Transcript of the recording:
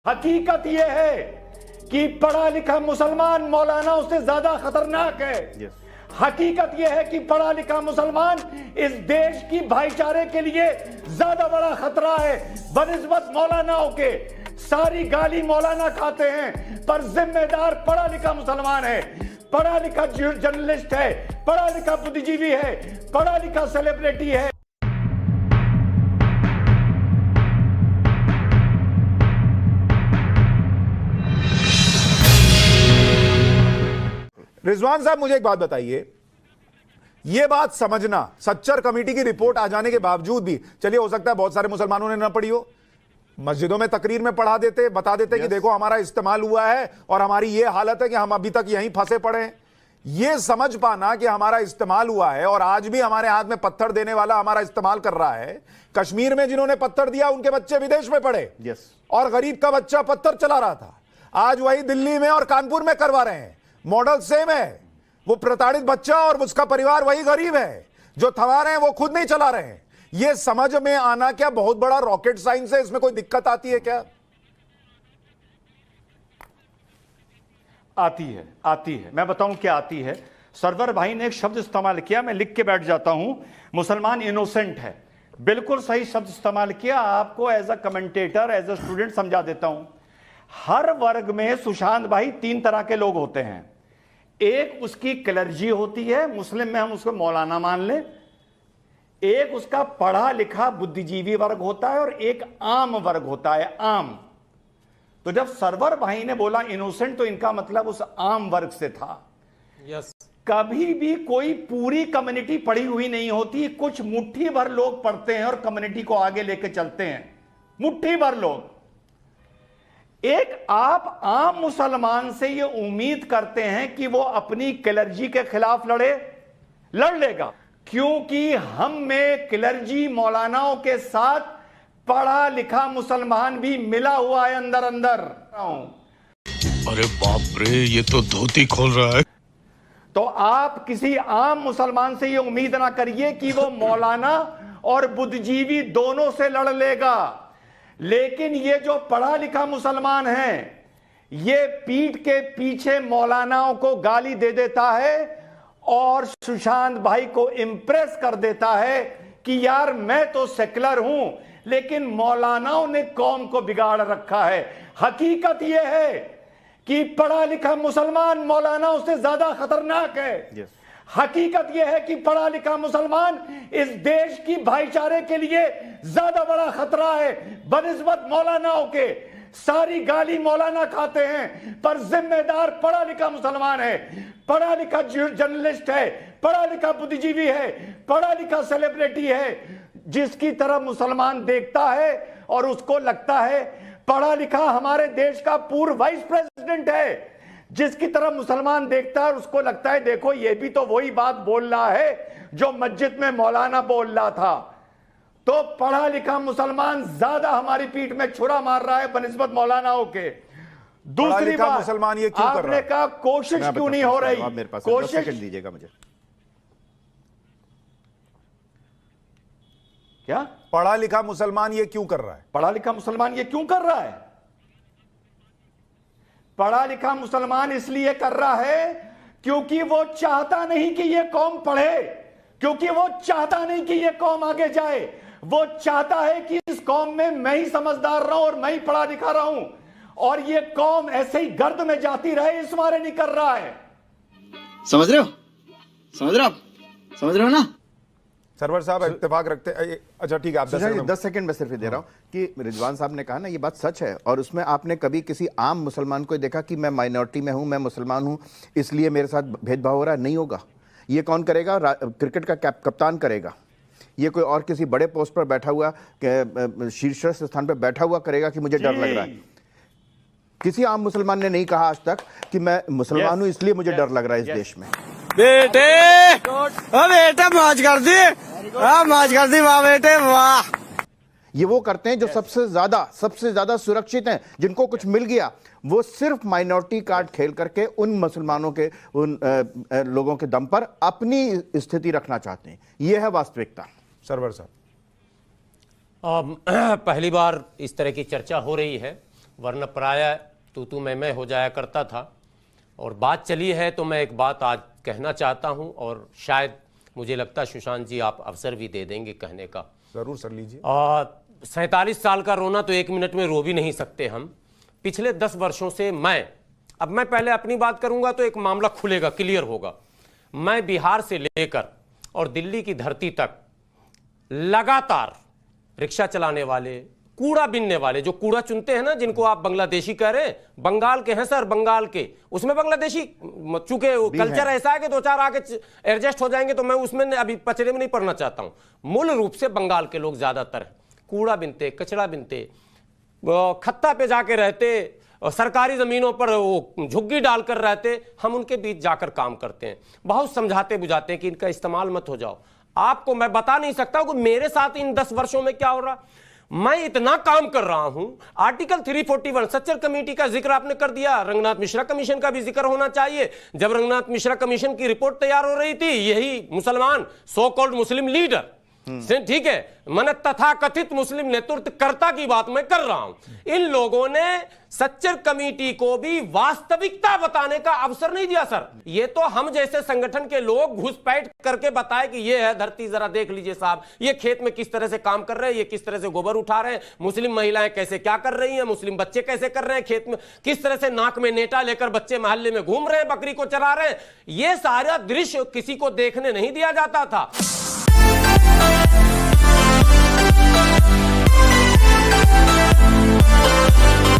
हकीकत यह है कि पढ़ा लिखा मुसलमान मौलाना उससे ज्यादा खतरनाक है। हकीकत यह है कि पढ़ा लिखा मुसलमान इस देश की भाईचारे के लिए ज्यादा बड़ा खतरा है बनिस्बत मौलानाओं के। सारी गाली मौलाना खाते हैं पर जिम्मेदार पढ़ा लिखा मुसलमान है, पढ़ा लिखा जर्नलिस्ट है, पढ़ा लिखा बुद्धिजीवी है, पढ़ा लिखा सेलिब्रिटी है। रिजवान साहब, मुझे एक बात बताइए, यह बात समझना, सच्चर कमेटी की रिपोर्ट आ जाने के बावजूद भी, चलिए हो सकता है बहुत सारे मुसलमानों ने ना पढ़ी हो, मस्जिदों में तकरीर में पढ़ा देते, बता देते कि देखो हमारा इस्तेमाल हुआ है और हमारी यह हालत है कि हम अभी तक यहीं फंसे पड़े हैं। यह समझ पाना कि हमारा इस्तेमाल हुआ है और आज भी हमारे हाथ में पत्थर देने वाला हमारा इस्तेमाल कर रहा है। कश्मीर में जिन्होंने पत्थर दिया उनके बच्चे विदेश में पढ़े और गरीब का बच्चा पत्थर चला रहा था, आज वही दिल्ली में और कानपुर में करवा रहे हैं। मॉडल सेम है, वो प्रताड़ित बच्चा और उसका परिवार वही गरीब है, जो थमा रहे हैं वो खुद नहीं चला रहे हैं। ये समझ में आना क्या बहुत बड़ा रॉकेट साइंस है? इसमें कोई दिक्कत आती है क्या? आती है। मैं बताऊं क्या आती है। सरवर भाई ने एक शब्द इस्तेमाल किया, मैं लिख के बैठ जाता हूं, मुसलमान इनोसेंट है। बिल्कुल सही शब्द इस्तेमाल किया। आपको as a commentator, as a student समझा देता हूं। हर वर्ग में सुशांत भाई 3 तरह के लोग होते हैं। एक उसकी क्लर्जी होती है, मुस्लिम में हम उसको मौलाना मान लें। एक उसका पढ़ा लिखा बुद्धिजीवी वर्ग होता है और एक आम वर्ग होता है, आम। तो जब सरवर भाई ने बोला इनोसेंट, तो इनका मतलब उस आम वर्ग से था। कभी भी कोई पूरी कम्युनिटी पढ़ी हुई नहीं होती, कुछ मुट्ठी भर लोग पढ़ते हैं और कम्युनिटी को आगे लेके चलते हैं, मुट्ठी भर लोग। एक आप आम मुसलमान से ये उम्मीद करते हैं कि वो अपनी क्लर्जी के खिलाफ लड़ लेगा, क्योंकि हम में क्लर्जी मौलानाओं के साथ पढ़ा लिखा मुसलमान भी मिला हुआ है अंदर अंदर। अरे बाप रे, ये तो धोती खोल रहा है। तो आप किसी आम मुसलमान से ये उम्मीद ना करिए कि वो मौलाना और बुद्धिजीवी दोनों से लड़ लेगा। लेकिन ये जो पढ़ा लिखा मुसलमान है, ये पीठ के पीछे मौलानाओं को गाली दे देता है और सुशांत भाई को इंप्रेस कर देता है कि यार मैं तो सेकुलर हूं, लेकिन मौलानाओं ने कौम को बिगाड़ रखा है। हकीकत यह है कि पढ़ा लिखा मुसलमान मौलानाओं से ज्यादा खतरनाक है। हकीकत यह है कि पढ़ा लिखा मुसलमान इस देश की भाईचारे के लिए ज्यादा बड़ा खतरा है बनिस्बत मौलानाओं के। सारी गाली मौलाना खाते हैं पर जिम्मेदार पढ़ा लिखा मुसलमान है, पढ़ा लिखा जर्नलिस्ट है, पढ़ा लिखा बुद्धिजीवी है, पढ़ा लिखा सेलिब्रिटी है। जिसकी तरफ मुसलमान देखता है और उसको लगता है पढ़ा लिखा हमारे देश का पूर्व वाइस प्रेसिडेंट है, जिसकी तरफ मुसलमान देखता है और उसको लगता है देखो ये भी तो वही बात बोल रहा है जो मस्जिद में मौलाना बोल रहा था। तो पढ़ा लिखा मुसलमान ज्यादा हमारी पीठ में छुरा मार रहा है बनिस्बत मौलानाओं के। दूसरी बात, मुसलमान ये क्यों कर रहा है? आपने कहा कोशिश क्यों नहीं हो रही? मेरे पास कोशिश 10 सेकंड दीजिएगा मुझे। क्या पढ़ा लिखा मुसलमान ये क्यों कर रहा है? पढ़ा लिखा मुसलमान ये क्यों कर रहा है? पढ़ा लिखा मुसलमान इसलिए कर रहा है क्योंकि वो चाहता नहीं कि ये कौम पढ़े, क्योंकि वो चाहता नहीं कि ये कौम आगे जाए। वो चाहता है कि इस कौम में मैं ही समझदार रहूं और मैं ही पढ़ा लिखा रहूं और ये कौम ऐसे ही गर्द में जाती रहे, इस मारे नहीं कर रहा है। समझ रहे हो? समझ रहे हो ना? सरवर साहब इत्तेफाक रखते, अच्छा ठीक है, आप 10 सेकंड में सिर्फ दे रहा हूं कि रिजवान साहब ने कहा ना, ये बात सच है। और उसमें आपने कभी किसी आम मुसलमान को देखा कि मैं माइनॉरिटी में हूं, मैं मुसलमान हूं, इसलिए मेरे साथ भेदभाव हो रहा है? नहीं होगा। ये कौन करेगा? क्रिकेट का कप्तान करेगा। ये कोई और किसी बड़े पोस्ट पर बैठा हुआ, शीर्ष स्थान पर बैठा हुआ करेगा कि मुझे डर लग रहा है? किसी आम मुसलमान ने नहीं कहा आज तक कि मैं मुसलमान हूं इसलिए मुझे डर लग रहा है इस देश में। बेटे मौज कर दी, मौज कर दी, वाह बेटे वाह। ये वो करते हैं जो सबसे ज्यादा सुरक्षित हैं, जिनको कुछ मिल गया वो सिर्फ माइनॉरिटी कार्ड खेल करके उन मुसलमानों के, उन लोगों के दम पर अपनी स्थिति रखना चाहते हैं। यह है वास्तविकता। सरवर साहब, पहली बार इस तरह की चर्चा हो रही है वरना प्रायः तू मैं हो जाया करता था। और बात चली है तो मैं एक बात आज कहना चाहता हूं, और शायद मुझे लगता है सुशांत जी आप अवसर भी दे देंगे कहने का। जरूर सर, लीजिए। 47 साल का रोना तो 1 मिनट में रो भी नहीं सकते हम। पिछले 10 वर्षों से मैं पहले अपनी बात करूंगा तो एक मामला खुलेगा, क्लियर होगा। मैं बिहार से लेकर और दिल्ली की धरती तक लगातार रिक्शा चलाने वाले, कूड़ा बीनने वाले, जो कूड़ा चुनते हैं ना, जिनको आप बांग्लादेशी कह रहे हैं, बंगाल के हैं सर, बंगाल के, उसमें बांग्लादेशी, चूंकि कल्चर ऐसा है कि 2-4 आगे एडजस्ट हो जाएंगे तो मैं उसमें अभी पचड़े में नहीं पड़ना चाहता हूं। मूल रूप से बंगाल के लोग ज्यादातर हैं, कूड़ा बिनते, कचरा बिनते, खत्ता पे जाके रहते, सरकारी जमीनों पर वो झुग्गी डालकर रहते। हम उनके बीच जाकर काम करते हैं, बहुत समझाते बुझाते हैं कि इनका इस्तेमाल मत हो जाओ। आपको मैं बता नहीं सकता हूं कि मेरे साथ इन 10 वर्षों में क्या हो रहा। मैं इतना काम कर रहा हूं। आर्टिकल 341 सच्चर कमेटी का जिक्र आपने कर दिया, रंगनाथ मिश्रा कमीशन का भी जिक्र होना चाहिए। जब रंगनाथ मिश्रा कमीशन की रिपोर्ट तैयार हो रही थी, यही मुसलमान सो कॉल्ड मुस्लिम लीडर, ठीक है, मैंने तथाकथित मुस्लिम नेतृत्वकर्ता की बात मैं कर रहा हूं, इन लोगों ने सच्चर कमेटी को भी वास्तविकता बताने का अवसर नहीं दिया सर। ये तो हम जैसे संगठन के लोग घुसपैठ करके बताए कि ये है धरती, जरा देख लीजिए साहब, ये खेत में किस तरह से काम कर रहे हैं, ये किस तरह से गोबर उठा रहे हैं, मुस्लिम महिलाएं कैसे क्या कर रही हैं, मुस्लिम बच्चे कैसे कर रहे हैं, खेत में किस तरह से नाक में नेटा लेकर बच्चे मोहल्ले में घूम रहे हैं, बकरी को चरा रहे हैं। ये सारा दृश्य किसी को देखने नहीं दिया जाता था।